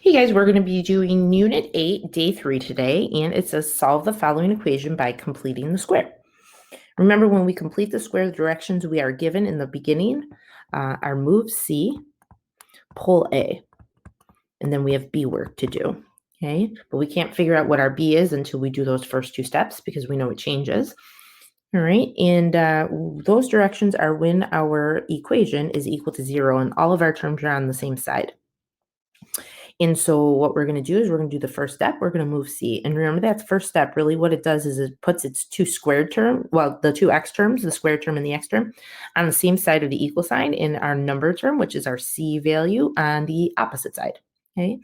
Hey guys, we're going to be doing Unit 8, Day 3 today, and it says solve the following equation by completing the square. Remember, when we complete the square, the directions we are given in the beginning are move C, pull A, and then we have B work to do, okay? But we can't figure out what our B is until we do those first two steps because we know it changes. All right, and those directions are when our equation is equal to 0 and all of our terms are on the same side. And so what we're going to do is we're going to do the first step. We're going to move C. And remember that first step, really what it does is it puts its two squared term, well, the two x terms, the square term and the x term, on the same side of the equal sign in our number term, which is our C value, on the opposite side. Okay.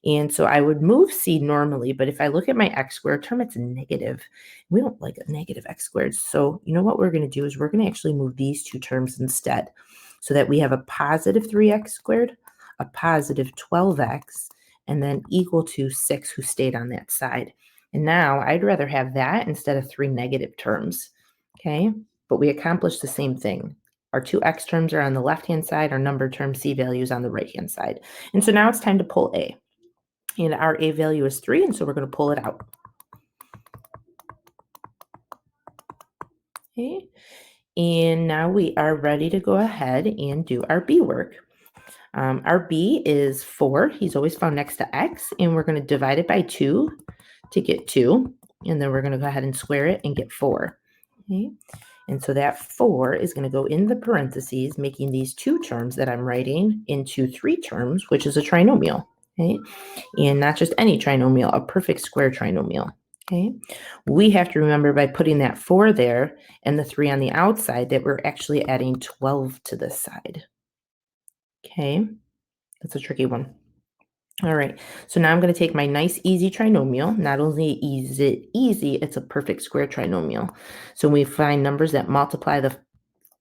And so I would move C normally, but if I look at my x squared term, it's negative. We don't like a negative x squared. So you know what we're going to do is we're going to actually move these two terms instead so that we have a positive 3x squared, a positive 12x, and then equal to 6 who stayed on that side. And now I'd rather have that instead of 3 negative terms, okay? But we accomplished the same thing. Our two x terms are on the left-hand side, our number term C value is on the right-hand side. And so now it's time to pull A. And our A value is 3, and so we're going to pull it out. Okay, and now we are ready to go ahead and do our B work. Our B is 4. He's always found next to x, and we're going to divide it by 2 to get 2, and then we're going to go ahead and square it and get 4. Okay, and so that 4 is going to go in the parentheses, making these two terms that I'm writing into 3 terms, which is a trinomial. Okay, and not just any trinomial, a perfect square trinomial. Okay, we have to remember by putting that 4 there and the 3 on the outside that we're actually adding 12 to this side. Okay, that's a tricky one. All right, so now I'm going to take my nice easy trinomial. Not only is it easy, it's a perfect square trinomial. So we find numbers that multiply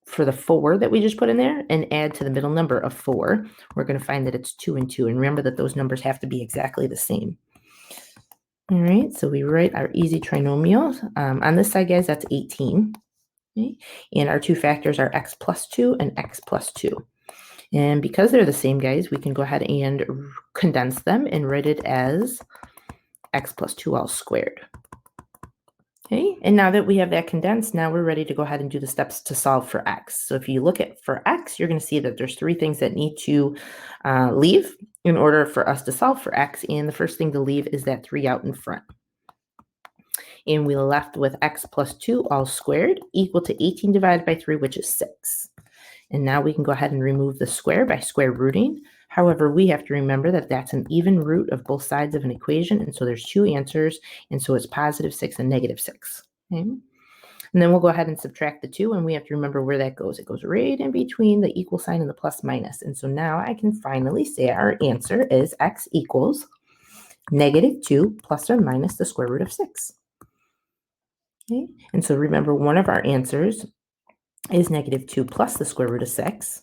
for the 4 that we just put in there and add to the middle number of 4. We're going to find that it's 2 and 2. And remember that those numbers have to be exactly the same. All right, so we write our easy trinomial. On this side, guys, that's 18. Okay? And our two factors are x plus 2 and x plus 2. And because they're the same, guys, we can go ahead and condense them and write it as x plus 2 all squared. Okay, and now that we have that condensed, now we're ready to go ahead and do the steps to solve for x. So if you look at for x, you're going to see that there's 3 things that need to leave in order for us to solve for x. And the first thing to leave is that 3 out in front. And we're left with x plus 2 all squared equal to 18 divided by 3, which is 6. And now we can go ahead and remove the square by square rooting. However, we have to remember that that's an even root of both sides of an equation. And so there's 2 answers. And so it's positive 6 and negative 6. Okay? And then we'll go ahead and subtract the 2. And we have to remember where that goes. It goes right in between the equal sign and the plus minus. And so now I can finally say our answer is x equals negative 2 plus or minus the square root of 6. Okay? And so remember, one of our answers is negative 2 plus the square root of 6.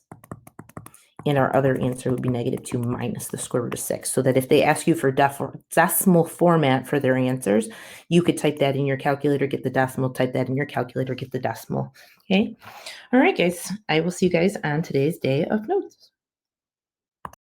And our other answer would be negative 2 minus the square root of 6. So that if they ask you for decimal format for their answers, you could type that in your calculator, get the decimal, type that in your calculator, get the decimal. Okay. All right, guys. I will see you guys on today's day of notes.